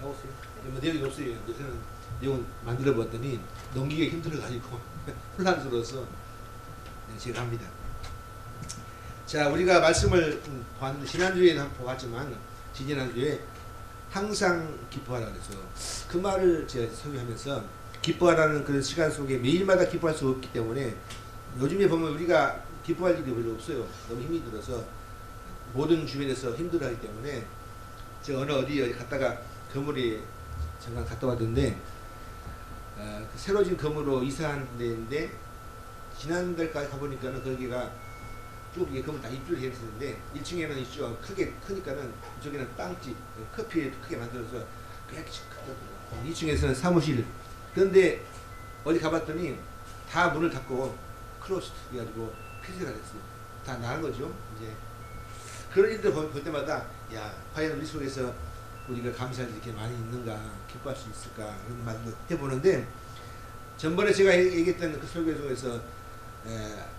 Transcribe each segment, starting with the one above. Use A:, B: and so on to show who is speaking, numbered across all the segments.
A: 나오세요. 뭐 내용이 없어요. 요새는 내용을 만들어 봤더니 넘기기가 힘들어가지고 혼란스러워서 제가 합니다. 자, 우리가 말씀을 봤는데 지난주에는 보았지만 지난주에 항상 기뻐하라 그래서 그 말을 제가 설교하면서 기뻐하라는 그런 시간 속에 매일마다 기뻐할 수 없기 때문에 요즘에 보면 우리가 기뻐할 일이 별로 없어요. 너무 힘이 들어서 모든 주변에서 힘들어하기 때문에 제가 어디 갔다가 건물에 잠깐 갔다 왔는데 그 새로 진 건물로 이사한 데인데 지난달까지 가보니까는 거기가 쭉 이게 건물 다 입주를 했었는데 1층에는 있죠. 크니까는 이쪽에는 빵집, 커피 크게 만들어서 꽤 크거든요. 2층에서는 사무실. 그런데 어디 가봤더니 다 문을 닫고 클로스드 해가지고 폐쇄가 됐어요. 다 나간 거죠. 이제 그런 일들 볼 때마다 야, 과연 우리 속에서 우리가 감사할 일이 이렇게 많이 있는가, 기뻐할 수 있을까 이런 말도 해보는데 전번에 제가 얘기했던 그 설교 중에서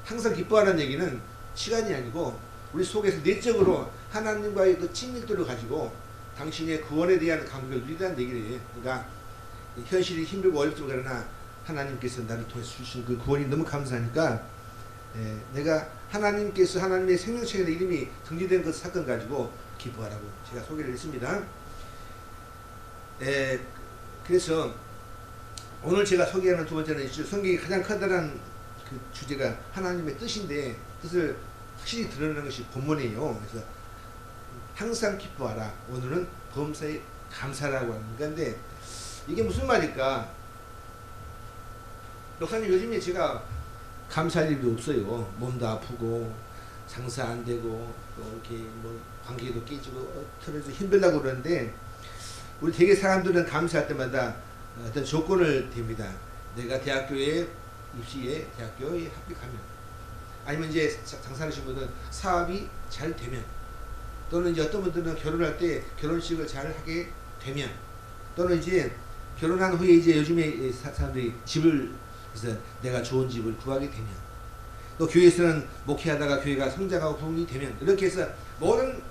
A: 항상 기뻐하라는 얘기는 시간이 아니고 우리 속에서 내적으로 하나님과의 그 친밀도를 가지고 당신의 구원에 대한 감격을 누리라는 얘기를 해요. 그러니까 현실이 힘들고 어렵지만 그러나 하나님께서 나를 통해서 주신 그 구원이 너무 감사하니까 내가 하나님께서 하나님의 생명책에 이름이 등재된 그 사건 가지고 기뻐하라고 제가 소개를 했습니다. 그래서 오늘 제가 소개하는 두 번째는 성경이 가장 커다란 그 주제가 하나님의 뜻인데 뜻을 확실히 드러내는 것이 본문이에요. 그래서 항상 기뻐하라. 오늘은 범사에 감사라고 하는 건데 이게 무슨 말일까? 목사님 요즘에 제가 감사할 일도 없어요. 몸도 아프고 장사 안 되고 또 이렇게 뭐 관계도 깨지고 틀어서 힘들다고 그러는데 우리 대개 사람들은 감사할 때마다 어떤 조건을 댑니다. 내가 대학교에 입시에 대학교에 합격하면 아니면 이제 장사하시는 분은 사업이 잘 되면 또는 이제 어떤 분들은 결혼할 때 결혼식을 잘 하게 되면 또는 이제 결혼한 후에 이제 요즘에 사람들이 집을 그래서 내가 좋은 집을 구하게 되면 또 교회에서는 목회하다가 교회가 성장하고 부흥이 되면 이렇게 해서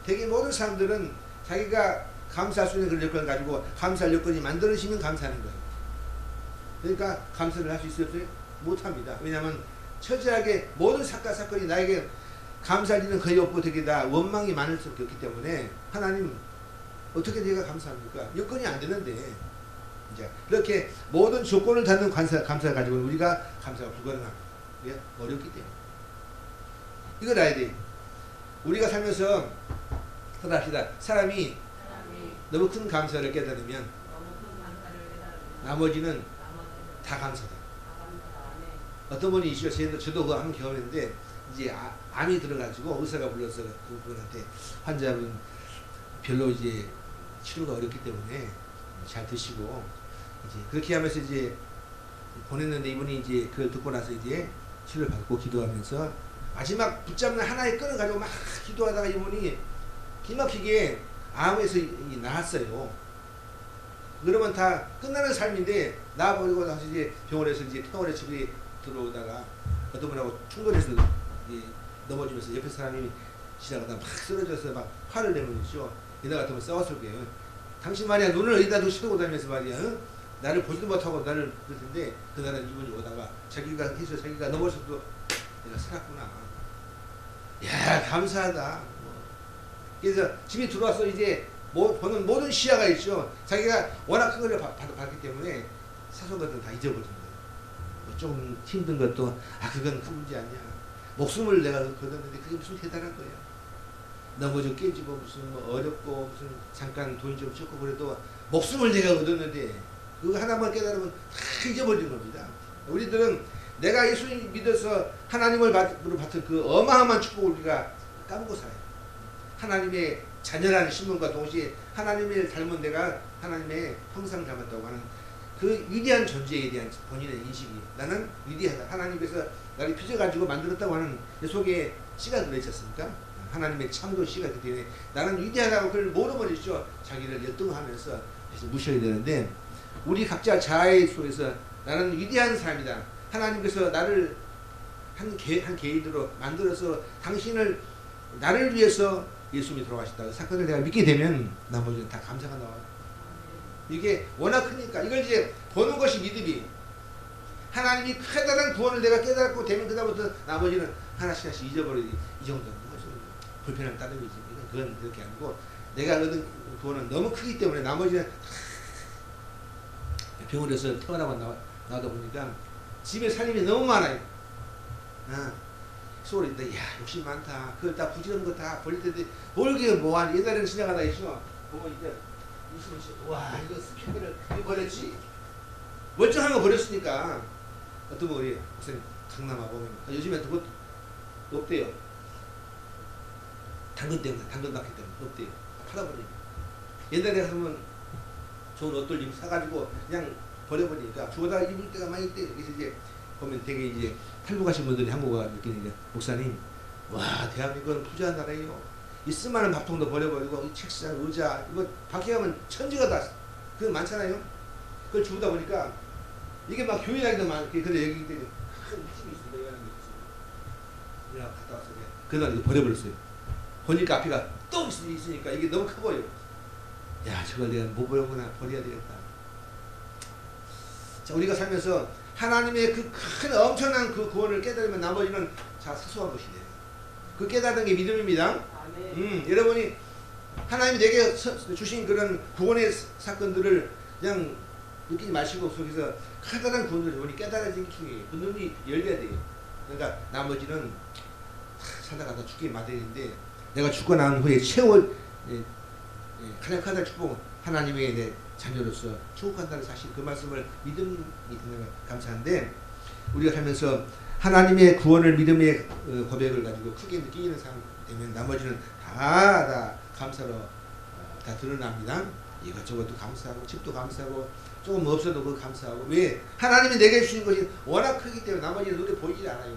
A: 대개 모든 사람들은 자기가 감사할 수 있는 그런 여건을 가지고 감사할 여건이 만들어지면 감사하는 거예요. 그러니까 감사를 할 수 있어요? 못합니다. 왜냐하면 처절하게 모든 사건이 나에게 감사할 일은 거의 없고 되게 다 원망이 많을 수밖에 없기 때문에 하나님 어떻게 내가 감사합니까? 여건이 안 되는데 이제 이렇게 모든 조건을 닫는 감사를 가지고 우리가 감사가 불가능합니다. 왜? 어렵기 때문에. 이걸 알아야 돼. 우리가 살면서 합시다. 사람이 너무 큰 감사를 깨달으면 나머지는 다 감사다. 어떤 분이 있어요. 저도 그거 한 경험인데 이제 암이 들어가지고 의사가 불러서 그분한테 환자분 별로 이제 치료가 어렵기 때문에 잘 드시고 이제 그렇게 하면서 이제 보냈는데 이분이 이제 그걸 듣고 나서 이제 치료를 받고 기도하면서 마지막 붙잡는 하나의 끈을 가지고 막 기도하다가 이분이 기막히게 암에서 나았어요. 그러면 다 끝나는 삶인데 나버리고 나서 이제 병원에서 이제 퇴원의 집에 들어오다가 어떤 분하고 충돌해서 넘어지면서 옆에 사람이 지나가다 막 쓰러져서 막 화를 내면 있죠. 이나 같으면 싸웠을 거예요. 당신 말이야 눈을 어디다 두시고 다니면서 말이야 나를 보지도 못하고 나를 그럴 텐데 그날은 이분이 오다가 자기가 해서 자기가 넘어져도 내가 살았구나. 야 감사하다. 그래서 집에 들어와서 이제 보는 모든 시야가 있죠. 자기가 워낙 큰 걸 받기 때문에 사소한 것들은 다 잊어버린 거예요. 좀 힘든 것도 그건 큰 문제 아니야. 목숨을 내가 거뒀는데 그게 무슨 대단한 거야. 넘어져 깨지고 무슨 뭐 어렵고 무슨 잠깐 돈이 좀 적고 그래도 목숨을 내가 얻었는데 그거 하나만 깨달으면 다 잊어버리는 겁니다. 우리들은 내가 예수님 믿어서 하나님을 받은 그 어마어마한 축복을 우리가 까먹고 살아요. 하나님의 자녀라는 신분과 동시에 하나님을 닮은 내가 하나님의 형상을 닮았다고 하는 그 위대한 존재에 대한 본인의 인식이 나는 위대하다. 하나님께서 나를 빚어가지고 만들었다고 하는 그 속에 씨가 들어있지 않습니까? 하나님의 창조 씨가 있기 때문에 나는 위대하다고 그걸 모르버리죠. 자기를 열등하면서 무시해야 되는데 우리 각자 자아의 속에서 나는 위대한 사람이다. 하나님께서 나를 한 개인으로 만들어서 당신을 나를 위해서 예수님이 돌아가셨다. 그 사건을 내가 믿게 되면 나머지는 다 감사가 나와요. 이게 워낙 크니까 이걸 이제 보는 것이 믿음이. 하나님이 커다란 구원을 내가 깨닫고 되면 그다음부터 나머지는 하나씩 하나씩 잊어버리지. 이 정도는 좀 불편한 따름이지. 그건 그렇게 아니고 내가 얻은 구원은 너무 크기 때문에 나머지는 병원에서 태어나고 나오다 보니까 집에 살림이 너무 많아요. 소리인데 야 욕심 많다. 그걸 다 부지런한 거 다 버릴 텐데 벌게 뭐하니. 옛날에는 지나가다 있어. 보면 이제 있으면 와 이거 스피커를 왜 버렸지? 멀쩡한 거 버렸으니까. 어떤 분 우리 목사님 강남아 보면 요즘에 그것도 없대요. 당근 때문에 당근 낳기 때문에 없대요. 팔아버리니까. 옛날에 하면 좋은 옷들 사가지고 그냥 버려버리니까 주워다 입을 때가 많이 있대요. 그래서 이제 보면 되게 이제 탈북하신 분들이 한국 와서 느끼는 게 목사님 와 대한민국은 부자한 나라예요. 이 쓰만한 밥통도 버려버리고 이 책상 의자 이거 밖에 가면 천지가 다 그거 많잖아요. 그걸 주우다 보니까 이게 막 교인하기도 많게. 근데 여기 큰 집이 있습니다. 이거 하는 게 있어요. 내가 갔다 왔어요. 그날 이거 버려버렸어요. 보니까 앞에가 또 있으니까 이게 너무 커 보여. 야 저걸 내가 못 버렸구나. 버려야 되겠다. 자 우리가 살면서 하나님의 그 큰 엄청난 그 구원을 깨달으면 나머지는 자 사소한 것이네요. 그 깨달은 게 믿음입니다. 여러분이 하나님이 내게 주신 그런 구원의 사건들을 그냥 느끼지 마시고 속에서 커다란 구원을 여러분이 깨달아지는 게 중요해요. 그 눈이 열려야 돼요. 그러니까 나머지는 살다가다 죽게 마련인데 내가 죽고 난 후에 최후 가장 커다란 축복은 하나님의 내 자녀로서 축복한다는 사실 그 말씀을 믿음이 드는 감사한데 우리가 살면서 하나님의 구원을 믿음의 고백을 가지고 크게 느끼는 사람 되면 나머지는 다 감사로 다 드러납니다. 이것저것도 감사하고 집도 감사하고 조금 없어도 그 감사하고 왜? 하나님이 내게 주신 것이 워낙 크기 때문에 나머지는 눈에 보이질 않아요.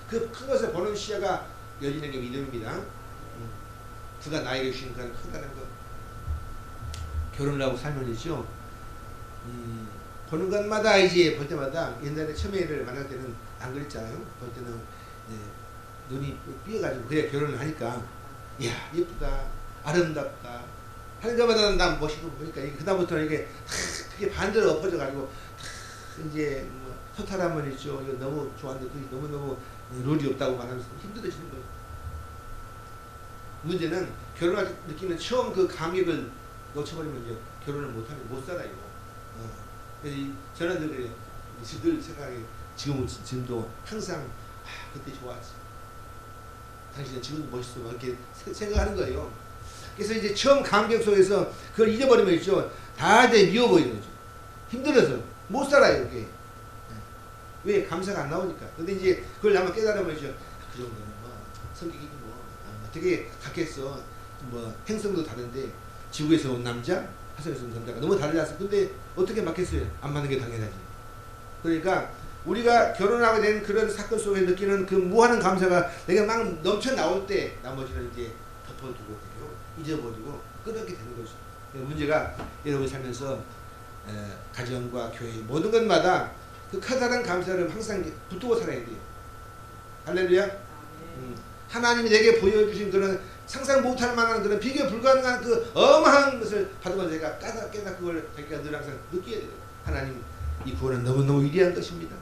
A: 그 큰 것을 보는 시야가 열리는 게 믿음입니다. 그가 나에게 주신 그런 크다는 것. 결혼을 하고 살면이죠. 보는 것마다 이제 볼 때마다 옛날에 처음에를 만날 때는 안 그랬잖아요. 볼 때는 눈이 삐어가지고 그래 결혼을 하니까 이야 예쁘다 아름답다 하는 것마다 난 멋있고 보니까 그다음부터는 이게 그게 반대로 엎어져 가지고 이제 뭐 소탈하면 있죠. 이거 너무 좋아하는데 그게 너무너무 룰이 없다고 말하면서 힘들어지는 거예요. 문제는 결혼할 때 느끼는 처음 그 감격을 놓쳐버리면 이제 결혼을 못 살아요. 저는 늘 생각해 지금도 항상 그때 좋았지. 당신은 지금도 멋있어. 이렇게 생각하는 거예요. 그래서 이제 처음 감격 속에서 그걸 잊어버리면 있죠. 다 이제 미워 보이는 거죠. 힘들어서 못 살아요. 이렇게. 왜? 감사가 안 나오니까. 근데 이제 그걸 한번 깨달으면 있죠. 그 정도는 뭐 성격이 뭐 어떻게 같겠어. 뭐 행성도 다른데 지구에서 온 남자, 화성에서 온 남자가 너무 다르지 않습니까? 근데 어떻게 맞겠어요? 안 맞는 게 당연하지. 그러니까 우리가 결혼하게 된 그런 사건 속에 느끼는 그 무한한 감사가 내가 막 넘쳐 나올 때 나머지는 이제 덮어두고 잊어버리고 그렇게 되는 거죠. 문제가 여러분이 살면서 가정과 교회 모든 것마다 그 커다란 감사를 항상 붙들고 살아야 돼요. 할렐루야. 하나님이 내게 보여주신 그런 상상 못할 만한 그런 비교 불가능한 그 어마한 것을 받으면 제가 깨닫 그걸 자기가 늘 항상 느껴야 돼요. 하나님 이 구원은 너무너무 위대한 것입니다.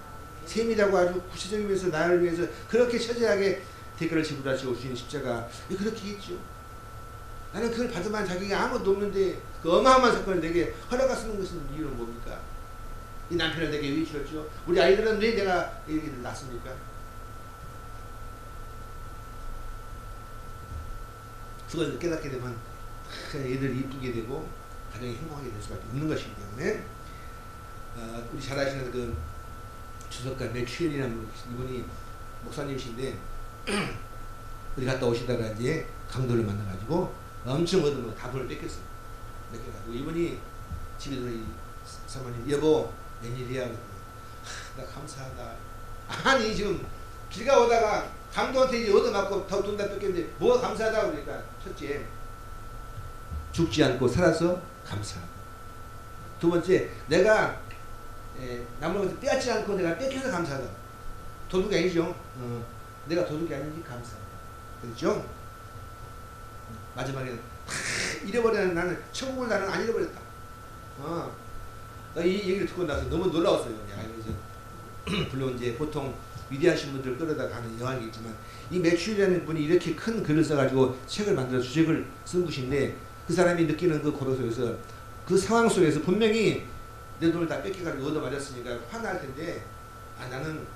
A: 세밀하고 아주 구체적이면서 나를 위해서 그렇게 처절하게 대가를 지불하시고 주신 십자가 그렇게 있죠. 나는 그걸 받으면 자기가 아무것도 없는데 그 어마어마한 사건을 내게 허락하시는 것은 이유는 뭡니까? 이 남편을 내게 왜 주었죠? 우리 아이들은 왜 내가 이렇게 낳습니까? 그걸 깨닫게 되면 애들이 이쁘게 되고 가정이 행복하게 될 수밖에 없는 것이기 때문에 우리 잘 아시는 그 주석가 맥슈엔이라는 이분이 목사님이신데 우리 갔다 오시다가 이제 강도를 만나가지고 엄청 얻으면 다 돈을 뺏겼어요. 뺏겨가지고 이분이 집에 들어 사모님 여보 웬일이야? 나 감사하다. 아니 지금 길가 오다가 강도한테 이제 얻어맞고 더 돈 다 뺏겼는데 뭐가 감사하다고 그러니까 첫째 죽지 않고 살아서 감사하고 두 번째 내가 남을 빼앗지 않고 내가 뺏겨서 감사하다. 도둑이 아니죠. 내가 도둑이 아닌지 감사하다. 그렇죠? 마지막에는 잃어버리는 나는 천국을 나는 안 잃어버렸다. 나 이 얘기를 듣고 나서 너무 놀라웠어요. 야, 그래서 물론 이제 보통 위대하신 분들 끌어다 가는 여왕이겠지만 이 맥슈리라는 분이 이렇게 큰 글을 써가지고 책을 만들어 주책을 쓴 것인데 그 사람이 느끼는 그 고통 속에서 그 상황 속에서 분명히 내 돈을 다 뺏겨가지고 얻어맞았으니까 화날 텐데 나는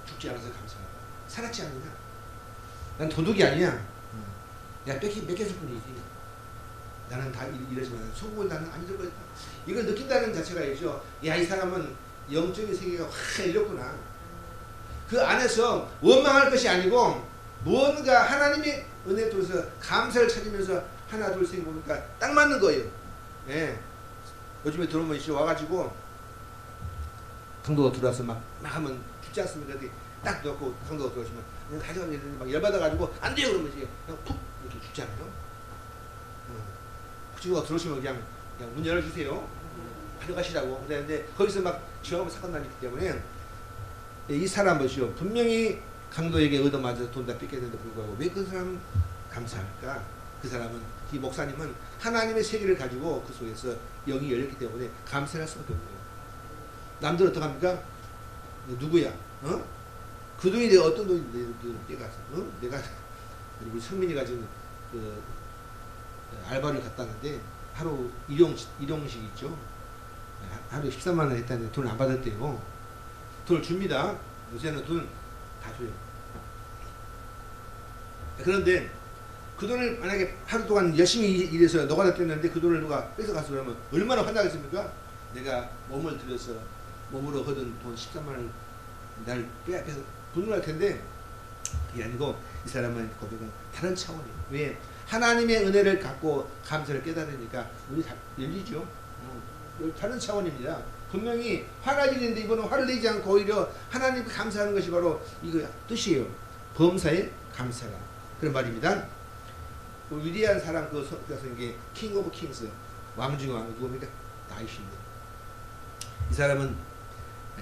A: 죽지 않아서 감사하다. 살았지 않느냐. 난 도둑이 아니야. 야 뺏겼을 뿐이지. 나는 다 이러지만 속으로 나는 안 잊을 거였다. 이걸 느낀다는 자체가 있죠. 야, 이 사람은 영적인 세계가 확 열렸구나. 그 안에서 원망할 것이 아니고 무언가 하나님의 은혜에 통해서 감사를 찾으면서 하나 둘 셋 보니까 딱 맞는 거예요. 예. 요즘에 들어오면 이제 와가지고 강도가 들어와서 막 하면 죽지 않습니까? 딱 넣고 강도가 들어오시면 그냥 가져가면 막 열받아가지고 안 돼요 그러면 이제 그냥 푹 이렇게 죽잖아요. 친구가 들어오시면 그냥 문 열어주세요. 가져가시라고. 근데 거기서 막 지원하면 사건 나기 때문에 이 사람 보시오. 분명히 강도에게 얻어맞아서 돈 다 뺏겼는데 불구하고 왜 그 사람은 감사할까? 그 사람은, 이 목사님은 하나님의 세계를 가지고 그 속에서 영이 열렸기 때문에 감사를 할 수밖에 없는 거예요. 남들은 어떡합니까? 누구야? 그 돈이 내가 어떤 돈인데 내가 내가 우리 성민이가 지금 그 알바를 갔다 왔는데 하루 일용식 있죠. 하루 13만 원 했다는데 돈을 안 받았대요. 돈을 줍니다. 요새는 돈 다 줘요. 그런데 그 돈을 만약에 하루 동안 열심히 일해서 너가 뗐는데 그 돈을 누가 뺏어가서 그러면 얼마나 환나겠습니까? 내가 몸을 들여서 몸으로 얻은 돈 13만 원을 날 빼앗겨서 분노할 텐데 그게 아니고 이 사람은 고백은 다른 차원이에요. 왜? 하나님의 은혜를 갖고 감사를 깨달으니까 눈이 다 열리죠. 다른 차원입니다. 분명히 화가 지는데 이번은 화를 내지 않고 오히려 하나님께 감사하는 것이 바로 이거 뜻이에요. 범사에 감사가. 그런 말입니다. 그 위대한 사람 그 성경에 킹 오브 킹스, 왕 중의 왕 누굽니까? 다윗입니다. 이 사람은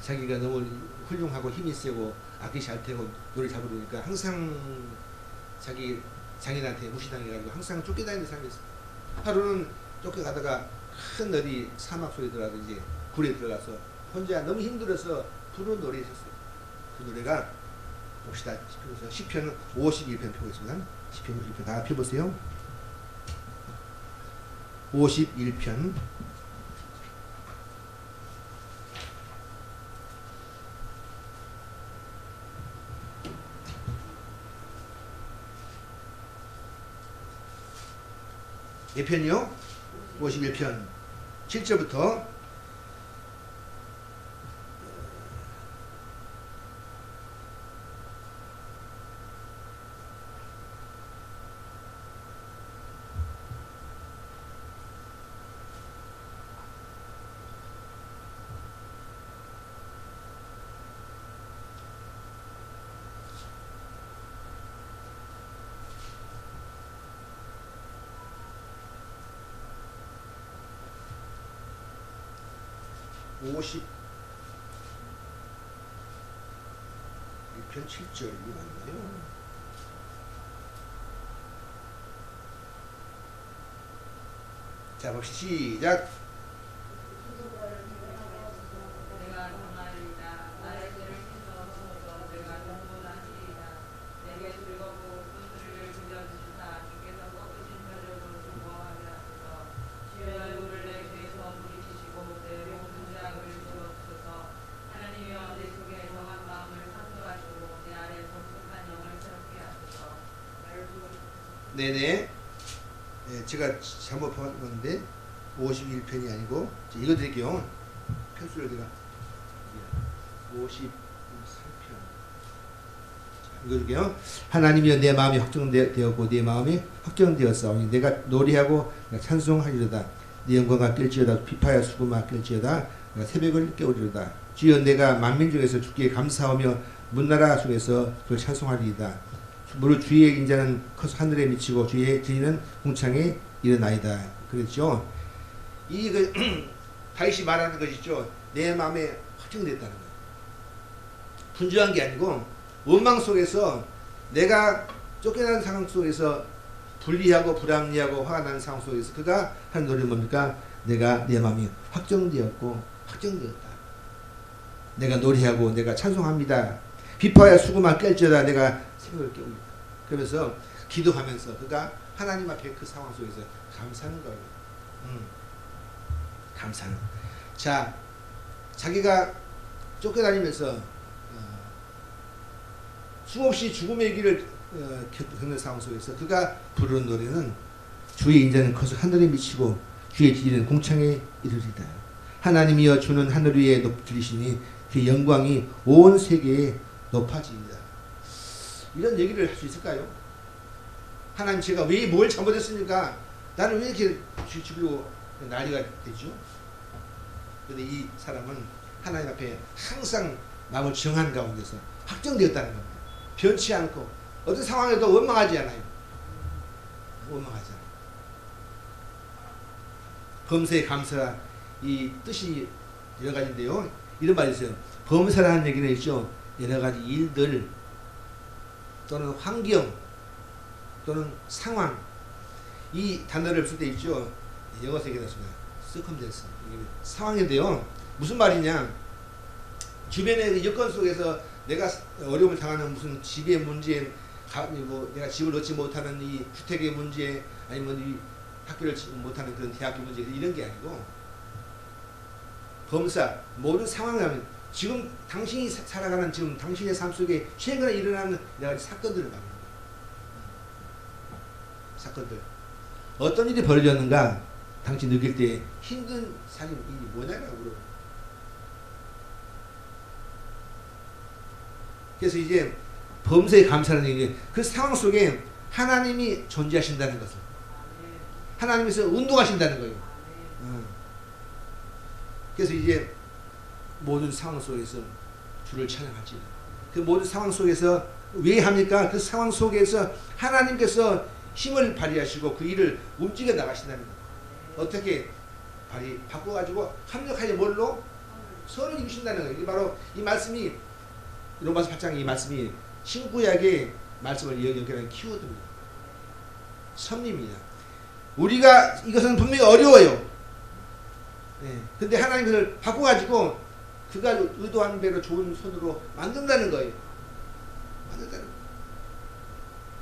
A: 자기가 너무 훌륭하고 힘이 세고 악기 잘 태고 노래 잘 부르니까 항상 자기 장인한테 무시당해가지고 항상 쫓겨다니는 사람이었어요. 하루는 쫓겨가다가 큰 어디 사막 속에 들어가서 이제 굴에 들어가서 혼자 너무 힘들어서 부르는 노래가 있었어요. 그 노래가 봅시다. 시편 51편 펴보겠습니다. 시편 51편 다 펴보세요. 51편 몇 편이요? 51편 7절부터 51편 7절이 맞나요? 자, 봅시다. 시작. 네네. 네, 제가 잘못 봤는데 51편이 아니고 읽어드릴게요. 편수를 제가 53편 읽어줄게요. 하나님이여 내 마음이 확정되었고 내 마음이 확정되었사오니 내가 노래하고 찬송하리로다. 네 영광과 낄지어다. 비파야 수고마 낄지어다. 내가 새벽을 깨우리로다. 주여 내가 만민 중에서 주께 감사하며 문나라 중에서 그를 찬송하리이다. 무릇 주의 인자는 커서 하늘에 미치고 주의 지혜는 궁창에 일어나이다. 그랬죠. 이 다윗이 말하는 것이죠. 내 마음에 확정됐다는 거예요. 분주한 게 아니고 원망 속에서 내가 쫓겨난 상황 속에서 불리하고 불합리하고 화가 나는 상황 속에서 그가 하는 노래는 뭡니까? 내가 내 마음이 확정되었고 확정되었다. 내가 노래하고 내가 찬송합니다. 비파야 수고만 깰지어다 내가 새벽을 깨웁니다. 그러면서 기도하면서 그가 하나님 앞에 그 상황 속에서 감사하는 거예요. 감사는. 자, 자기가 쫓겨다니면서 수없이 죽음의 길을 겪는 상황 속에서 그가 부르는 노래는 주의 인자는 커서 하늘에 미치고 주의 지리는 공창에 이르리다. 하나님이여 주는 하늘 위에 높으시니 그 영광이 온 세계에 높아집니다. 이런 얘기를 할 수 있을까요? 하나님 제가 왜 뭘 잘못했습니까? 나를 왜 이렇게 죽이고 난리가 되죠? 그런데 이 사람은 하나님 앞에 항상 마음을 정한 가운데서 확정되었다는 겁니다. 변치 않고 어떤 상황에도 원망하지 않아요. 원망하지 않아요. 범사에 감사 이 뜻이 여러 가지인데요. 이런 말이 있어요. 범사라는 얘기는 있죠. 여러 가지 일들 또는 환경 또는 상황 이 단어를 쓸 때 있죠. 영어 세계였습니다. circumstance 상황인데요. 무슨 말이냐? 주변의 여건 속에서 내가 어려움을 당하는 무슨 집의 문제, 뭐 내가 집을 얻지 못하는 이 주택의 문제, 아니면 이 학교를 못하는 그런 대학교 문제 이런 게 아니고 범사 모든 상황을 지금 당신이 살아가는 지금 당신의 삶 속에 최근에 일어나는 여러 가지 사건들을 말합니다. 사건들 어떤 일이 벌어졌는가 당신 느낄 때 힘든 삶이 뭐냐라고 물어요. 그래서 이제 범사에 감사하는 얘기 그 상황 속에 하나님이 존재하신다는 것을 하나님께서 운동하신다는 거예요. 그래서 이제 모든 상황 속에서 주를 찬양하지. 그 모든 상황 속에서 왜 합니까? 그 상황 속에서 하나님께서 힘을 발휘하시고 그 일을 움직여 나가신다는 거예요. 어떻게 바꿔가지고 합력하여 뭘로? 선을 이루신다는 거예요. 이게 바로 이 말씀이 로마서 8장 이 말씀이 신구약의 말씀을 연결하는 키워드입니다. 섭리입니다. 우리가 이것은 분명히 어려워요. 네. 근데 하나님 그걸 바꿔가지고 그가 의도한 대로 좋은 손으로 만든다는 거예요. 만든다는 거예요.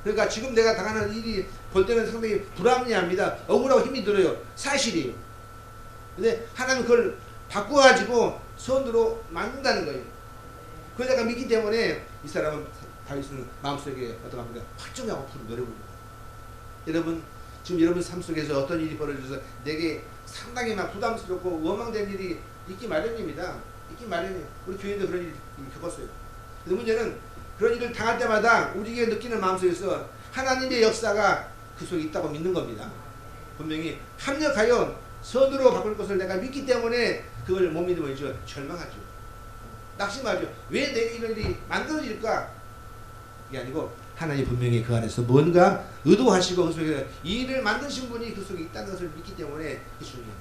A: 그러니까 지금 내가 당하는 일이 볼 때는 상당히 불합리합니다. 억울하고 힘이 들어요. 사실이에요. 근데 하나님 그걸 바꿔가지고 손으로 만든다는 거예요. 그걸 내가 믿기 때문에 이 사람은 다윗은 마음속에 어떤 겁니까? 확정하고 부르는 노래 부릅니다. 여러분 지금 여러분 삶 속에서 어떤 일이 벌어져서 내게 상당히 막 부담스럽고 원망된 일이 있기 마련입니다. 있기 마련이에요. 우리 교회도 그런 일을 겪었어요. 근데 문제는 그런 일을 당할 때마다 우리에게 느끼는 마음속에서 하나님의 역사가 그 속에 있다고 믿는 겁니다. 분명히 합력하여 선으로 바꿀 것을 내가 믿기 때문에 그걸 못 믿으면 이제 절망하죠. 낙심하죠. 왜 내게 이런 일이 만들어질까? 이게 아니고 하나님 분명히 그 안에서 뭔가 의도하시고 그 속에 이 일을 만드신 분이 그 속에 있다는 것을 믿기 때문에 그게 중요해요.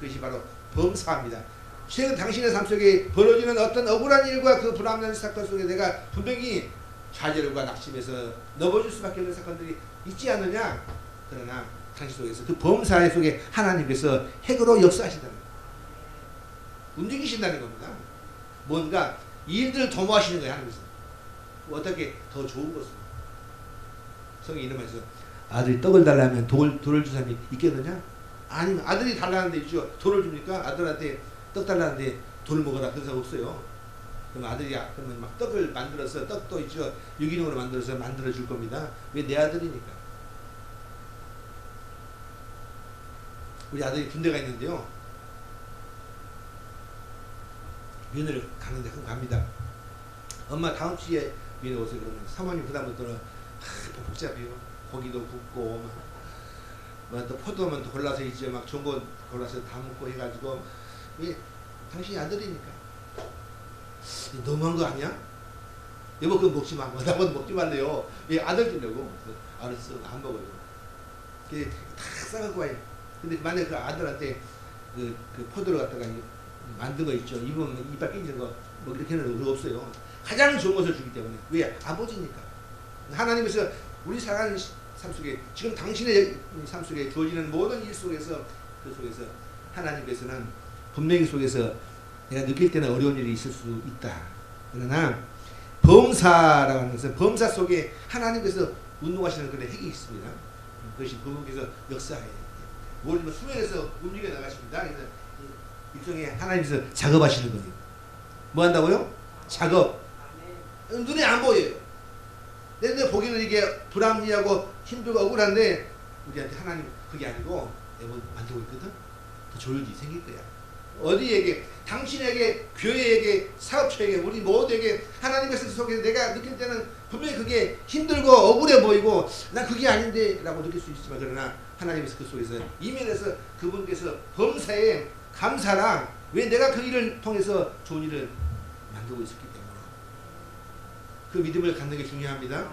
A: 그것이 바로 범사입니다. 최근 당신의 삶 속에 벌어지는 어떤 억울한 일과 그 불합리한 사건 속에 내가 분명히 좌절과 낙심해서 넘어질 수밖에 없는 사건들이 있지 않느냐? 그러나 당신 속에서 그 범사 속에 하나님께서 핵으로 역사하신다는 거예요. 움직이신다는 겁니다. 뭔가 일들을 도모하시는 거예요. 하나님께서. 어떻게 더 좋은 것으로. 성경에 이런 말이 있어요. 아들이 떡을 달라면 돌을 준 사람이 있겠느냐? 아니면 아들이 달라는데 있죠. 돌을 줍니까? 아들한테 떡 달라는데 돌을 먹어라. 그런 사람 없어요. 그럼 아들이 그러면 막 떡을 만들어서 떡도 있죠. 유기농으로 만들어서 만들어 줄 겁니다. 왜? 내 아들이니까. 우리 아들이 군대가 있는데요. 면회를 가는데 갑니다. 엄마 다음 주에 면회 오세요. 그러면 사모님 그다음부터는 복잡해요. 고기도 굽고 막 또 포도만 또 골라서 있죠. 막 좋은 거 골라서 다 먹고 해가지고 왜 당신이 아들이니까 너무한 거 아니야? 여보 그거 먹지 마. 나보다 먹지 말래요. 왜 아들 주려고? 알았어 안 먹어요. 그게 다 싸갖고 와요. 근데 만약에 그 아들한테 그 포도를 갖다가 만든 거 있죠. 입으면 이빨 깨지는 거 뭐 이렇게 하는 거 없어요. 가장 좋은 것을 주기 때문에. 왜? 아버지니까. 하나님께서 우리 살아가는 삶 속에 지금 당신의 삶 속에 주어지는 모든 일 속에서 그 속에서 하나님께서는 분명히 속에서 내가 느낄 때는 어려운 일이 있을 수 있다. 그러나 범사라고 하는 것은 범사 속에 하나님께서 운동하시는 그런 핵이 있습니다. 그것이 그분께서 역사해요. 모르면 수면에서 움직여 나가십니다. 그래서 일종의 하나님께서 작업하시는 거예요. 뭐 한다고요? 작업. 눈에 안 보여요. 내 눈에 보기는 이게 불합리하고 힘들고 억울한데 우리한테 하나님 그게 아니고 내가 만들고 있거든. 더 좋은 일이 생길 거야. 어디에게, 당신에게, 교회에게, 사업처에게, 우리 모두에게 하나님께서 속에서 내가 느낄 때는 분명히 그게 힘들고 억울해 보이고 난 그게 아닌데 라고 느낄 수 있지만 그러나 하나님께서 그 속에서 이면에서 그분께서 범사에 감사랑 왜 내가 그 일을 통해서 좋은 일을 만들고 있었기 때문에 그 믿음을 갖는 게 중요합니다.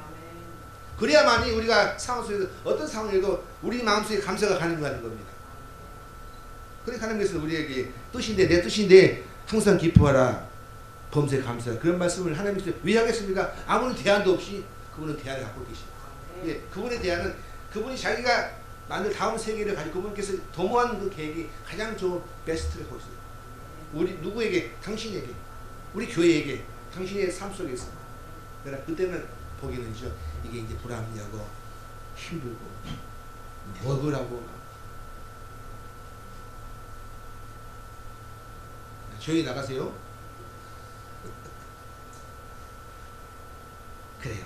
A: 그래야만이 우리가 상황 속에서 어떤 상황에도 우리 마음속에 감사가 가능한 겁니다. 그러니까 하나님께서 우리에게 뜻인데 내 뜻인데 항상 기뻐하라 범사에 감사하라 그런 말씀을 하나님께서 왜 하겠습니까? 아무런 대안도 없이 그분은 대안을 갖고 계십니다. 예, 그분의 대안은 그분이 자기가 만들 다음 세계를 가지고 그분께서 도모한 그 계획이 가장 좋은 베스트를 하고 있어요. 우리 누구에게? 당신에게, 우리 교회에게, 당신의 삶 속에서. 그러나 그때는 보기는죠. 이게 이제 불합리하고 힘들고 억울하고 조용히 나가세요. 그래요.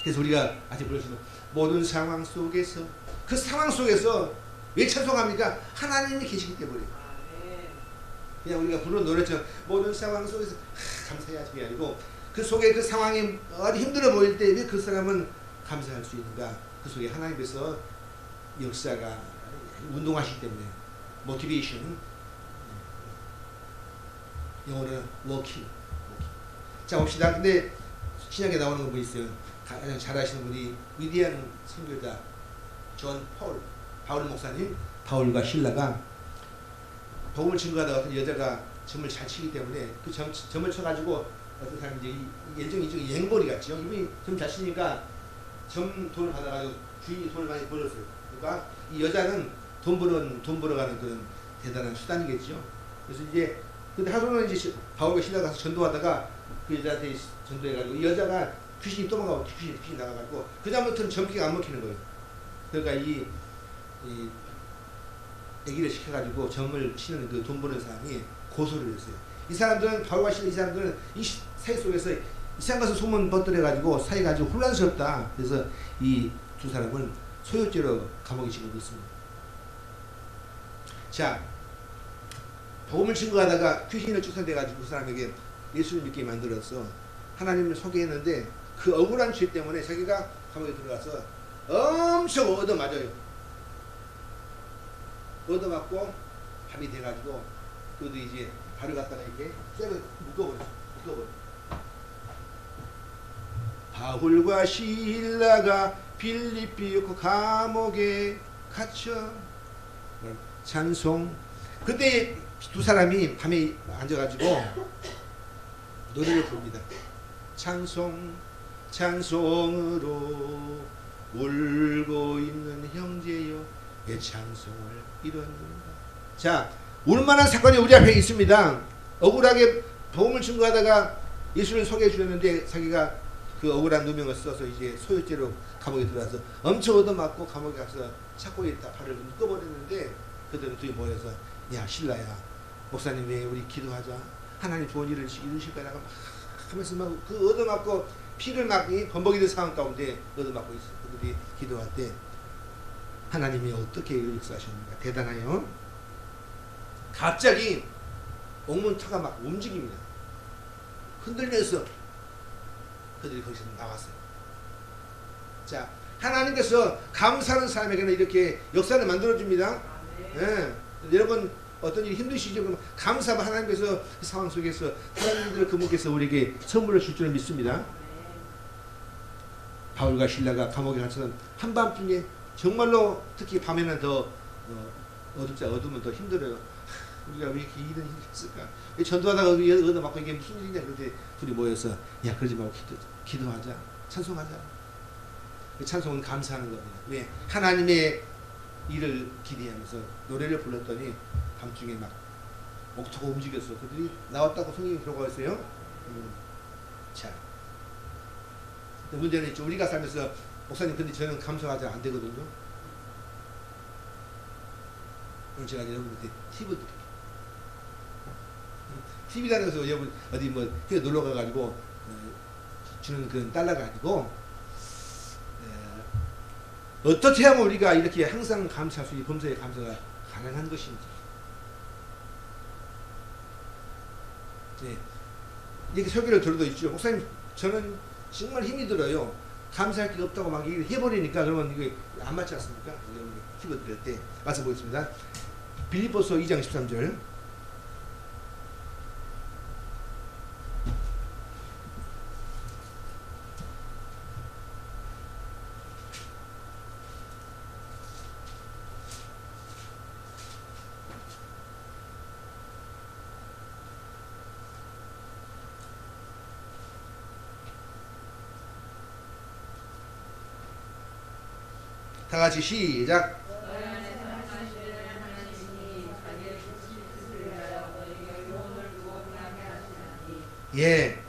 A: 그래서 우리가 아직 불렀지만 모든 상황 속에서 그 상황 속에서 왜 찬송합니까? 하나님이 계시기 때문에. 그냥 우리가 부르는 노래처럼 모든 상황 속에서 감사해야지 그게 아니고 그 속에 그 상황이 어디 힘들어 보일 때 왜 그 사람은 감사할 수 있는가? 그 속에 하나님께서 역사가 운동하시기 때문에 모티베이션 영어로는 워킹. 자 봅시다. 근데 신약에 나오는 거 뭐 있어요? 가장 잘 아시는 분이 위대한 선교자 존 바울 목사님, 바울과 실라가 복음을 증거하다가 어떤 여자가 점을 잘 치기 때문에 그 점을 쳐가지고 어떤 사람이 이제 일종의 앵벌이 같죠. 이분이 점 잘 치니까 점 돈을 받아가지고 주인이 돈을 많이 벌었어요. 그러니까 이 여자는 돈 벌어가는 그런 대단한 수단이겠죠. 그래서 이제 근데 하루는 이제 바울과 실라가 가서 전도하다가 그 여자한테 전도해가지고 이 여자가 귀신이 도망가고 귀신이 나가가지고 그 다음부터는 점기가 안 먹히는 거예요. 그러니까 이 애기를 시켜가지고 점을 치는 그 돈 버는 사람이 고소를 했어요. 이 사람들은 바울과 실라 이 사람들은 이 사회 속에서 이상한 것을 소문 퍼뜨려가지고 사회가 아주 혼란스럽다. 그래서 이 두 사람은 소유죄로 감옥에 지금 있습니다. 자, 복음을 증거하다가 귀신을 쫓아내가지고 그 사람에게 예수를 믿게 만들어서 하나님을 소개했는데 그 억울한 죄 때문에 자기가 감옥에 들어가서 엄청 얻어맞아요. 얻어맞고 밤이 돼가지고 그것도 이제 발을 갖다가 이렇게 쇠를 묶어버렸어. 바울과 실라가 빌립비 감옥에 갇혀 찬송. 그때 두 사람이 밤에 앉아가지고 노래를 부릅니다. 찬송으로 울고 있는 형제여 내 찬송을 이뤘는가. 자, 울만한 사건이 우리 앞에 있습니다. 억울하게 복음을 증거하다가 예수를 소개해 주었는데 자기가 그 억울한 누명을 써서 이제 소유죄로 감옥에 들어가서 엄청 얻어맞고 감옥에 가서 찾고 있다 발을 묶어버렸는데 그들은 둘이 모여서 야 신라야 목사님 왜 우리 기도하자 하나님 좋은 일을 이루실 거라고 막 하면서 막 그 얻어맞고 피를 막 범벅이 된 상황 가운데 얻어맞고 있어. 그들이 기도할 때 하나님이 어떻게 역사하셨는가 대단해요. 갑자기 옥문터가 막 움직입니다. 흔들면서 그들이 거기서 나왔어요. 자, 하나님께서 감사하는 사람에게는 이렇게 역사를 만들어줍니다. 예. 여러분 어떤 일이 힘드시죠? 그럼 감사하면 하나님께서 그 상황 속에서 하나님들 그분께서 우리에게 선물을 줄 줄을 믿습니다. 바울과 실라가 감옥에 갇혀서 한밤중에 정말로 특히 밤에는 더 어두면 더 힘들어요. 우리가 왜 이렇게 이런 일이 있을까? 전도하다가 얻어맞고 이게 무슨 일이냐 그런데 둘이 모여서 야 그러지 말고 기도하자 찬송하자. 찬송은 감사하는 겁니다. 왜? 하나님의 이를 기대하면서 노래를 불렀더니 밤중에 막 목터가 움직였어. 그들이 나왔다고 성경에 기록하고 있어요. 자, 문제는 있죠. 우리가 살면서 목사님 근데 저는 감사가 잘 안 되거든요. 오늘 제가 여러분한테 팁을 드릴게요. 팁이라는 것은 여러분 어디 뭐 해외 놀러 가가지고 주는 그런 달러가 아니고 어떻게 하면 우리가 이렇게 항상 감사할 수 있는 범사에 감사가 가능한 것인지. 네. 이렇게 설교를 들어도 있죠. 목사님 저는 정말 힘이 들어요. 감사할 게 없다고 막 해버리니까 그러면 이게 안 맞지 않습니까? 여러분이 팁을 드릴 때 말씀 보겠습니다. 빌립보서 2장 13절. 다 같이 시작. 예.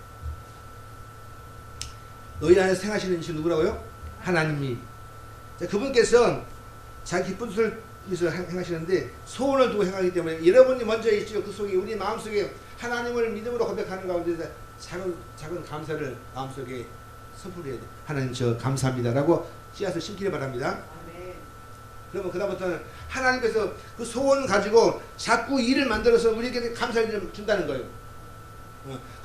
A: 너희 안에서 행하시는 이신 누구라고요? 하나님이. 자, 그분께서 자기 기쁜 뜻을 위해서 행하시는데 소원을 두고 행하기 때문에 여러분이 먼저 있죠. 그 속에 우리 마음속에 하나님을 믿음으로 고백하는 가운데서 작은 감사를 마음속에 선포해야 돼. 하나님 저 감사합니다라고 씨앗을 심기를 바랍니다. 그러면 그다음부터는 하나님께서 그 소원 가지고 자꾸 일을 만들어서 우리에게 감사를 준다는 거예요.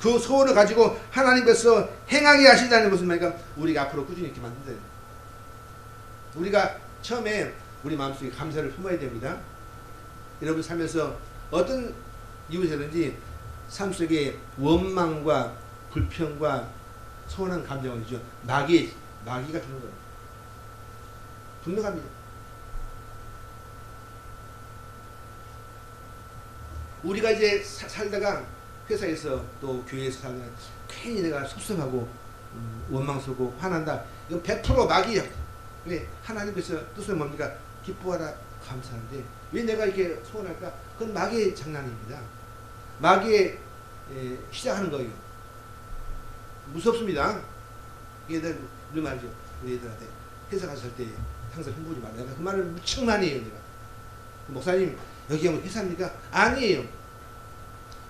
A: 그 소원을 가지고 하나님께서 행하게 하신다는 것은 뭐니까 우리가 앞으로 꾸준히 이렇게 만든다. 우리가 처음에 우리 마음속에 감사를 품어야 됩니다. 여러분 살면서 어떤 이유에서든지 삶 속에 원망과 불평과 서운한 감정을 주죠. 마귀가 주는 거예요. 분명합니다. 우리가 이제 살다가 회사에서 또 교회에서 살다가 괜히 내가 섭섭하고 원망스럽고 화난다. 이건 100% 마귀야. 왜? 하나님께서 뜻은 뭡니까? 기뻐하라 감사한데 왜 내가 이렇게 소원할까? 그건 마귀의 장난입니다. 마귀의 시작하는 거예요. 무섭습니다. 얘들 우리 말이죠. 우리 애들한테 회사 갔을 때 항상 흥분이 많아요. 내가 그 말을 무척 많이 해요. 내가 목사님 여기가 뭐 회사입니까? 아니에요.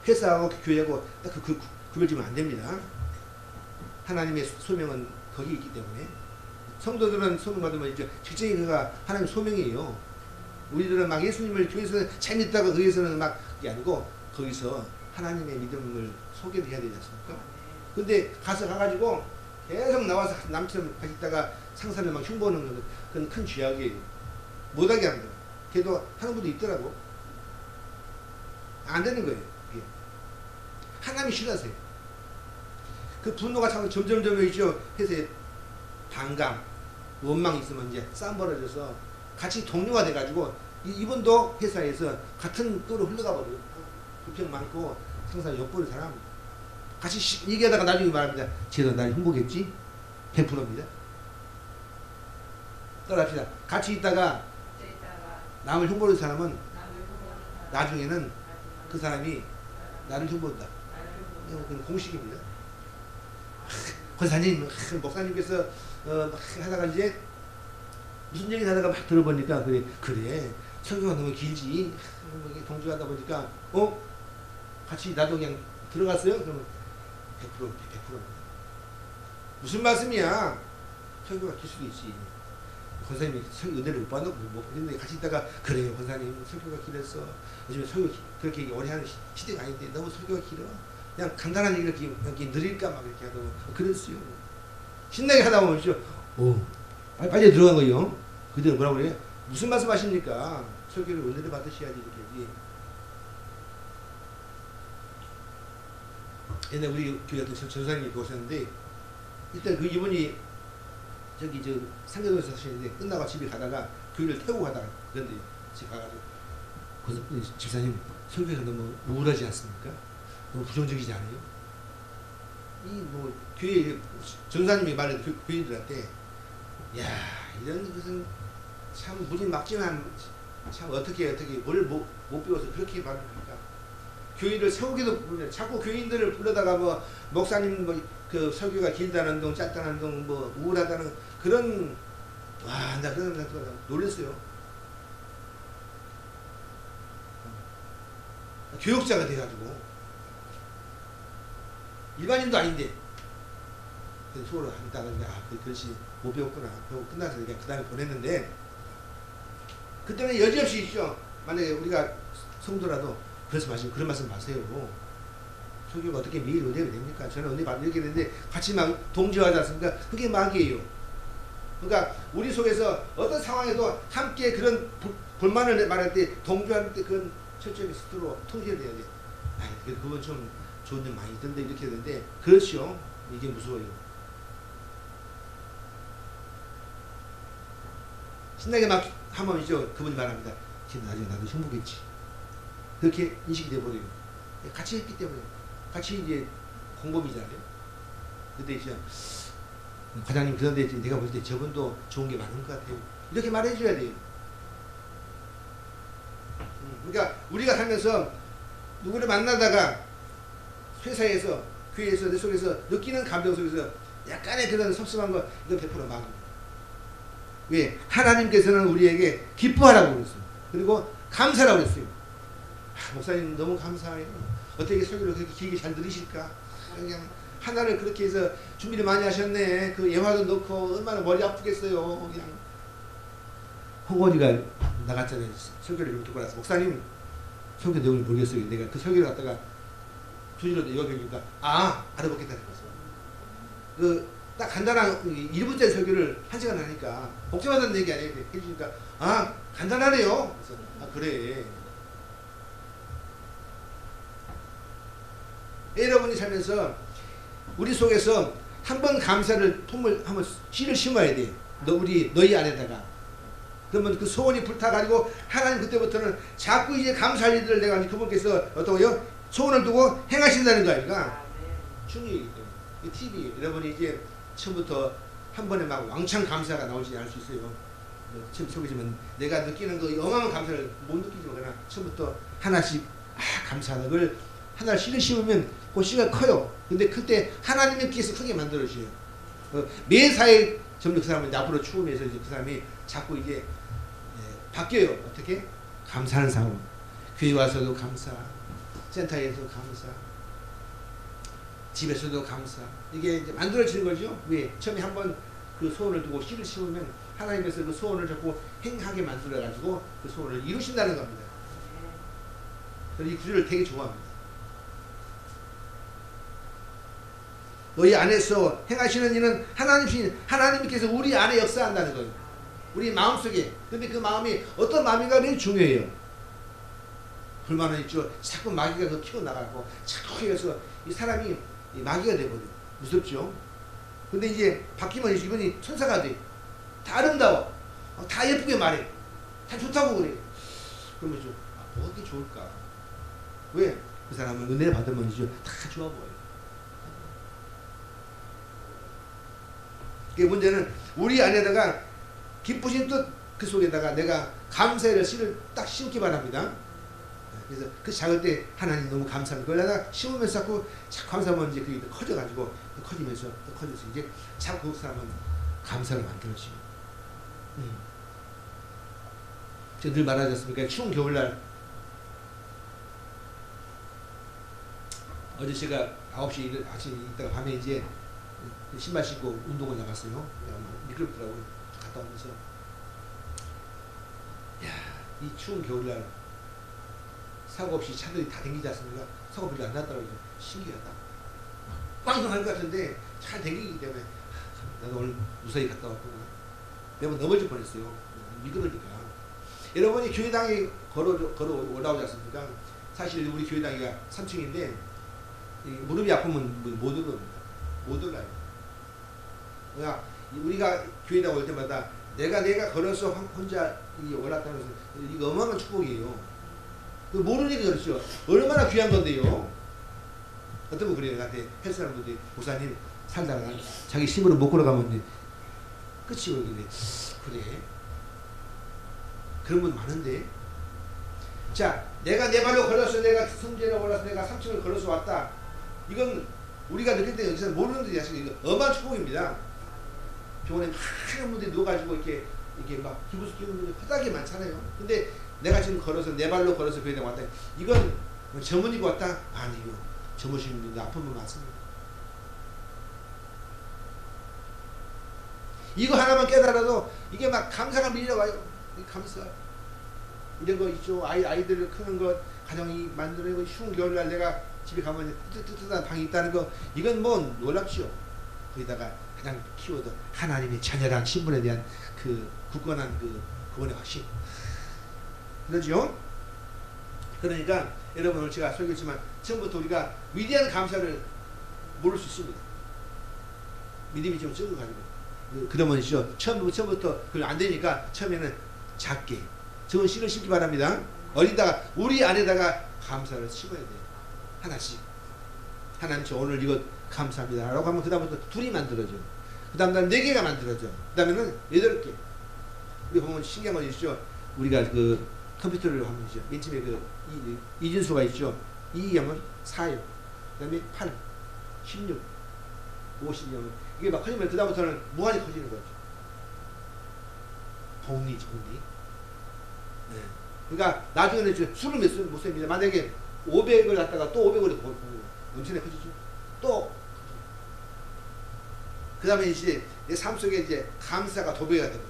A: 회사하고 교회하고 딱 그 구별 지면 안 됩니다. 하나님의 소명은 거기 있기 때문에 성도들은 소명 받으면 이제 실제 그가 하나님의 소명이에요. 우리들은 막 예수님을 교회에서 재밌다고 의해서는 막 그게 아니고 거기서 하나님의 믿음을 소개를 해야 되지 않습니까? 근데 가가지고 계속 나와서 남처럼 있다가 상사를 막 흉보는 건 그건 큰 죄악이에요. 못하게 합니다. 걔도 하는 분도 있더라고. 안 되는 거예요. 그게. 하나님이 싫어하세요. 그 분노가 참 점점 있죠. 회사에 반감, 원망이 있으면 이제 싸움 벌어져서 같이 동료가 돼가지고 이분도 회사에서 같은 끄로 흘러가 버려요. 불평 많고 상사 욕보는 사람 같이 얘기하다가 나중에 말합니다. 쟤도 날 흉보겠지? 100%입니다. 따라합시다. 같이 있다가 남을 흉보는 사람은 나중에는 그 사람이 나를 흉보한다. 그건 공식입니다. 권사님, 목사님께서 하다가 이제 무슨 얘기 하다가 막 들어보니까 그래 설교가 너무 길지. 동조하다 보니까 같이 나도 그냥 들어갔어요. 그러면 100% 무슨 말씀이야? 설교가 길 수도 있지. 권사님이 은혜를 못 받는 못 받는데 같이 있다가 그래요 권사님 설교가 길었어. 요즘에 설교 그렇게 오래 하는 시대가 아닌데 너무 설교가 길어. 그냥 간단한 얘기를 이렇게 느릴까 막 이렇게 하고 그랬어요. 신나게 하다 보면 빨리 들어간 거예요. 그때 뭐라고 그래? 무슨 말씀 하십니까? 설교를 은혜를 받으셔야지 이렇게. 옛날 우리 교회 같은 전사님이 오셨는데 이때 그 이분이 저기 저 상계동에서 사시는데 끝나고 집에 가다가 교회를 태우고 가다가 그런데 집에 가가지고 집사님 설교가 너무 우울하지 않습니까? 너무 부정적이지 않아요? 이 뭐 교회 전사님이 말해도 교인들한테 야 이런 무슨 참 무지막지만 참 어떻게 뭘 못 배워서 그렇게 말합니까? 교인을 세우기도 불러. 자꾸 교인들을 불러다가 뭐 목사님 뭐 그 설교가 길다는 둥 짧다는 둥 뭐 우울하다는 그런 와 나 그런 거 놀랐어요. 교육자가 돼가지고 일반인도 아닌데 수업을 한다는 게 그것이 못 배웠구나. 배우고 끝나서 그냥 그 다음에 보냈는데 그때는 여지없이 있죠. 만약에 우리가 성도라도 그래서 그런 말씀 마세요. 설교가 어떻게 매일 은혜가 됩니까? 저는 은혜 받는 이렇게 되는데 같이 막 동조하지 않습니까? 그게 마귀예요. 그러니까 우리 속에서 어떤 상황에도 함께 그런 불만을 말할 때 동조할 때 그건 철저하게 스스로 통제를 해야 돼. 그건 좀 좋은 점 많이 있던데 이렇게 되는데 그렇죠. 이게 무서워요. 신나게 막 하면 이죠. 그분이 말합니다. 나중에 나도 행복했지. 그렇게 인식이 돼버려요. 같이 했기 때문에. 같이 이제 공범이잖아요. 근데 이제 과장님 그런데 내가 볼 때 저분도 좋은 게 많은 것 같아요. 이렇게 말해줘야 돼요. 그러니까 우리가 살면서 누구를 만나다가 회사에서 교회에서 내 속에서 느끼는 감정 속에서 약간의 그런 섭섭한 거 이건 100% 막입니다. 왜? 하나님께서는 우리에게 기뻐하라고 그랬어요. 그리고 감사라고 그랬어요. 목사님 너무 감사해요. 어떻게 설교를 그렇게 길게 잘 들으실까? 그냥 하나를 그렇게 해서 준비를 많이 하셨네. 그 예화도 넣고 얼마나 머리 아프겠어요. 그냥 홍건이가 나갔잖아요. 설교를 듣고 나서 목사님 설교 내용을 모르겠어요. 내가 그 설교를 갖다가 주지로 읽어보니까 알아보겠다는 거죠. 딱 간단한 1분짜리 설교를 1시간 하니까 복잡하다는 얘기 아니에요. 해주니까 간단하네요. 그래서 그래. 여러분이 살면서 우리 속에서 한 번 감사를 한번 씨를 심어야 돼. 너희 안에다가. 그러면 그 소원이 불타가지고 하나님 그때부터는 자꾸 이제 감사할 일들을 내가 그분께서 어떠고요? 소원을 두고 행하신다는 거 아닙니까? 중요이기 때문에. 이 TV 여러분이 이제 처음부터 한 번에 막 왕창 감사가 나오지 않을 수 있어요. 처음 속이지만 내가 느끼는 그 어마어마한 감사를 못 느끼지만 그러나 처음부터 하나씩 감사하는 걸 하나를 씨를 심으면 그 씨가 커요. 근데 그때 하나님께서 크게 만들어주세요. 매사에 점점 그 사람은 앞으로 추우면서 이제 그 사람이 자꾸 이제 바뀌어요. 어떻게? 감사하는 사람. 교회 와서도 감사, 센터에서도 감사, 집에서도 감사. 이게 이제 만들어지는 거죠. 왜? 처음에 한번 그 소원을 두고 씨를 심으면 하나님께서 그 소원을 자꾸 행하게 만들어가지고 그 소원을 이루신다는 겁니다. 저는 이 구절을 되게 좋아합니다. 너희 안에서 행하시는 일은 하나님께서 우리 안에 역사한다는 거예요. 우리 마음속에. 근데 그 마음이 어떤 마음인가 매우 중요해요. 불만은 있죠. 자꾸 마귀가 그 키워나가고 자꾸 해서 이 사람이 마귀가 돼버려요. 무섭죠. 근데 이제 바뀌면 이분이 천사가 돼. 다 아름다워. 다 예쁘게 말해. 다 좋다고 그래. 그러면 좀 뭐가 좋을까? 왜? 그 사람은 은혜를 받으면 이제 다 좋아 보여요. 그 문제는 우리 안에다가 기쁘신 뜻 그 속에다가 내가 감사의 씨를 딱 심기 바랍니다. 그래서 그 작을 때 하나님 너무 감사합니다. 그러다가 심으면서 자꾸 감사하면 이제 그게 커져가지고 커지면서 커져서 이제 자꾸 그 사람은 감사를 만들어지고. 제가 늘 말하지 않습니까? 추운 겨울날 어제 제가 9시 아침에 있다가 밤에 이제 신발 신고 운동을 나갔어요. 미끄럽더라고요. 갔다 오면서 이 추운 겨울날 사고 없이 차들이 다 댕기지 않습니까? 사고 별로 안 났더라고요. 신기하다. 빵빵할 것 같은데 잘 댕기기 때문에 나도 오늘 무사히 갔다 왔구나. 매번 넘어질 뻔했어요. 미끄러니까. 여러분이 교회당에 걸어 올라오지 않습니까? 사실 우리 교회당이가 3층인데 무릎이 아프면 못 올라옵니다. 못 올라요. 그러니까 우리가 교회당 올 때마다 내가 걸어서 혼자 올랐다는 것은 이거 어마어마한 축복이에요. 모르니까 그렇죠. 얼마나 귀한 건데요. 어떤 분 그래요. 나한테 헬스하는 분들이 목사님 살다가 자기 힘으로 못 걸어가면 끝이고 그래. 그런 분 많은데. 자, 내가 내 발로 걸어서 내가 성지로 걸어서 내가 3층을 걸어서 왔다. 이건 우리가 느낄 때 여기서 모르는 분들이 사실 이거 어마어마한 축복입니다. 병원에 많은 분들이 누워가지고 이렇게 막 기부스 끼는 분들이 허다하게 많잖아요. 근데 내가 지금 걸어서 내 발로 걸어서 병원에 왔다. 이건 전문이고 왔다? 아니요. 전문이신 분들 아픈 분 많습니다. 이거 하나만 깨달아도 이게 막 감사가 밀려와요. 감사. 이런 거 있죠. 아이들을 크는 것, 가정이 만들어내고 쉬운 겨울날 내가 집에 가면 뜨뜻한 방이 있다는 거, 이건 뭐 놀랍죠. 거기다가 가장 키워드 하나님의 자녀란 신분에 대한 그 굳건한 그 그분의 확신. 그러죠? 그러니까 여러분 오늘 제가 설교했지만 처음부터 우리가 위대한 감사를 모를 수 있습니다. 믿음이 좀 적어가지고. 그러면 처음부터 안 되니까 처음에는 작게 좋은 씨를 심기 바랍니다. 어디다가 우리 안에다가 감사를 심어야 돼요. 하나씩. 하나님 저 오늘 이것 감사합니다 라고 하면 그 다음부터 둘이 만들어져. 그 다음 날 4개가 만들어져. 그 다음에는 8개. 우리 보면 신기한 거 있죠. 우리가 그 컴퓨터를 하면 있죠. 맨 처음에 그 이진수가 있죠. 2하면 4요. 그 다음에 8, 16, 50요. 이게 막 커지면 그 다음부터는 무한히 커지는 거죠. 복리. 네. 그러니까 나중에는 술을 못 셉니다. 만약에 500을 갖다가 또 500을 엄청나게 커지죠. 또 그 다음에 이제 내 삶 속에 이제 감사가 도배가 되고,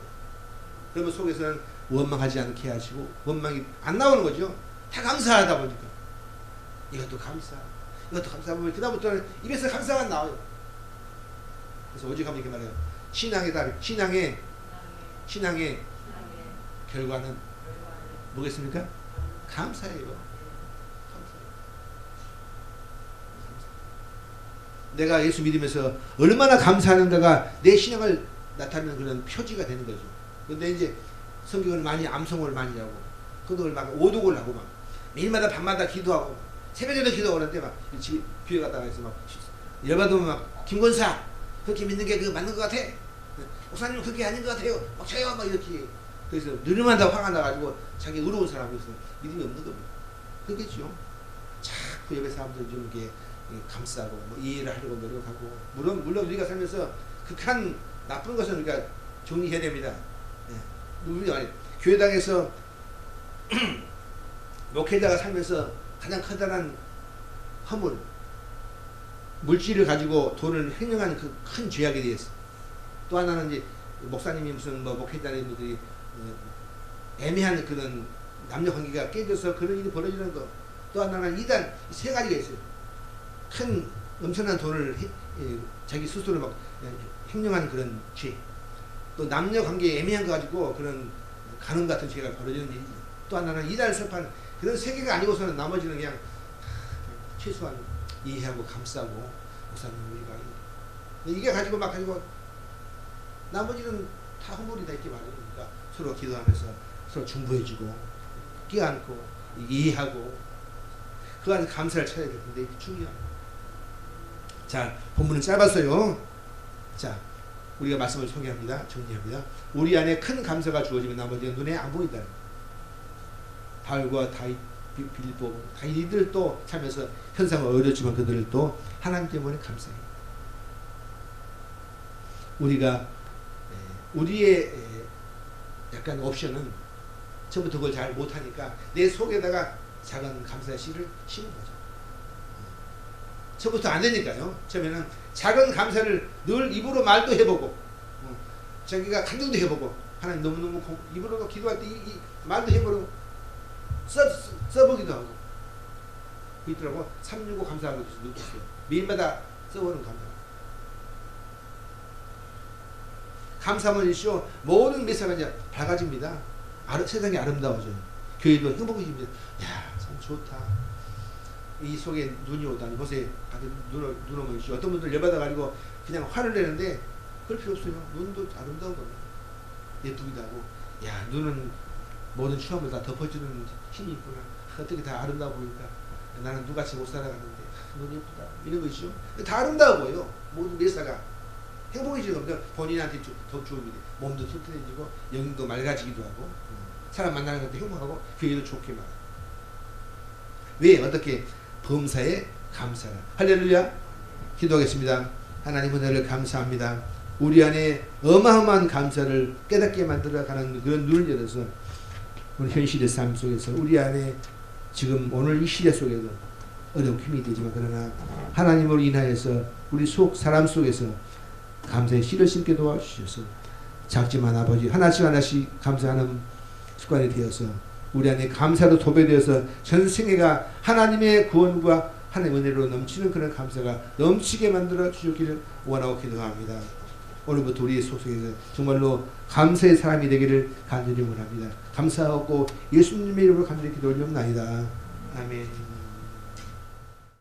A: 그러면 속에서는 원망하지 않게 하시고 원망이 안 나오는 거죠. 다 감사하다 보니까 이것도 감사, 이것도 감사하면 그 다음부터는 입에서 감사가 나와요. 그래서 오직 하면 이렇게 말해요. 신앙의 결과는 뭐겠습니까? 감사예요. 내가 예수 믿으면서 얼마나 감사하는가가 내 신앙을 나타내는 그런 표지가 되는 거죠. 근데 이제 성경을 많이 암송을 많이 하고 그걸 막 오독을 하고 막 매일마다 밤마다 기도하고 새벽에도 기도하는데 막 집에 교회 갔다가 해서 막 열받으면 막 김권사 그렇게 믿는 게 그 맞는 것 같아. 목사님은 그게 아닌 것 같아요. 막 저요 막 이렇게. 그래서 누르마다 화가 나가지고 자기 의로운 사람이 있으면 믿음이 없는 겁니다. 그렇겠죠. 자꾸 옆에 사람들 좀 이렇게 감싸고 뭐 이해를 하려고 노력하고, 물론 우리가 살면서 극한 나쁜 것은 우리가 정리해야 됩니다. 우리 교회당에서 목회자가 살면서 가장 커다란 허물, 물질을 가지고 돈을 횡령하는 그 큰 죄악에 대해서. 또 하나는 이제 목사님이 무슨 뭐 목회자님들이 애매한 그런 남녀 관계가 깨져서 그런 일이 벌어지는 거. 또 하나는 이단, 3가지가 있어요. 큰 엄청난 돈을 자기 스스로 막 횡령하는 그런 죄. 또 남녀 관계 애매한 거 가지고 그런 간음 같은 죄가 벌어지는 일이죠. 또 하나는 이단 설판. 그런 3개가 아니고서는 나머지는 그냥 최소한 이해하고 감싸고 목사님 우리가 이게 가지고 막 가지고 나머지는 다 허물이다 이렇게 말하니까 서로 기도하면서 서로 중보해주고 끼안고 이해하고 그 안에 감사를 찾아야 될 텐데 중요합니다. 자, 본문은 짧았어요. 자, 우리가 말씀을 소개합니다. 정리합니다. 우리 안에 큰 감사가 주어지면 나머지는 눈에 안 보인다. 바울과 빌립보 이들도 살면서 현상은 어렵지만 그들을 또 하나님 때문에 감사해요. 우리의 약간 옵션은 처음부터 그걸 잘 못하니까 내 속에다가 작은 감사의 씨를 심은 거죠. 처음부터 안 되니까요. 처음에는 작은 감사를 늘 입으로 말도 해보고 자기가 간증도 해보고 하나님 너무너무 입으로 기도할 때 이 말도 해보고 써보기도 하고 그 있더라고. 365 감사하고 있어요. 매일마다 써보는 감사. 감사하면 일시오 모든 메시지가 이제 밝아집니다. 세상이 아름다워져요. 교회도 행복해집니다. 야, 참 좋다. 이 속에 눈이 오다니. 보세요. 눈 오면 일시오. 어떤 분들 열받아가지고 그냥 화를 내는데 그럴 필요 없어요. 눈도 아름다운 겁니다. 예쁘기도 하고. 야, 눈은 모든 추함을 다 덮어주는 힘이 있구나. 어떻게 다 아름다워 보니까. 나는 누같이 못 살아가는데 눈이 예쁘다. 이런 거 있죠. 다 아름다워 보여. 모든 메시지가. 행복해지는 겁니다. 본인한테 더 좋은 일이. 몸도 튼튼해지고 영도 맑아지기도 하고. 사람 만나는 것도 행복하고 교회도 좋게 말해요. 왜? 어떻게? 범사에 감사라. 할렐루야. 기도하겠습니다. 하나님 은혜를 감사합니다. 우리 안에 어마어마한 감사를 깨닫게 만들어가는 그런 눈을 열어서 오늘 현실의 삶 속에서 우리 안에 지금 오늘 이 시대 속에서 어려운 힘이 되지만 그러나 하나님으로 인하여서 우리 사람 속에서 감사의 씨를 심게 도와주셔서 작지만 아버지 하나씩 하나씩 감사하는 습관이 되어서 우리 안에 감사로 도배되어서 전생애가 하나님의 구원과 하나님의 은혜로 넘치는 그런 감사가 넘치게 만들어 주시기를 원하고 기도합니다. 오늘부터 우리의 속속에서 정말로 감사의 사람이 되기를 간절히 원합니다. 감사하고 예수님의 이름으로 간절히 기도 올리옵나이다. 아멘.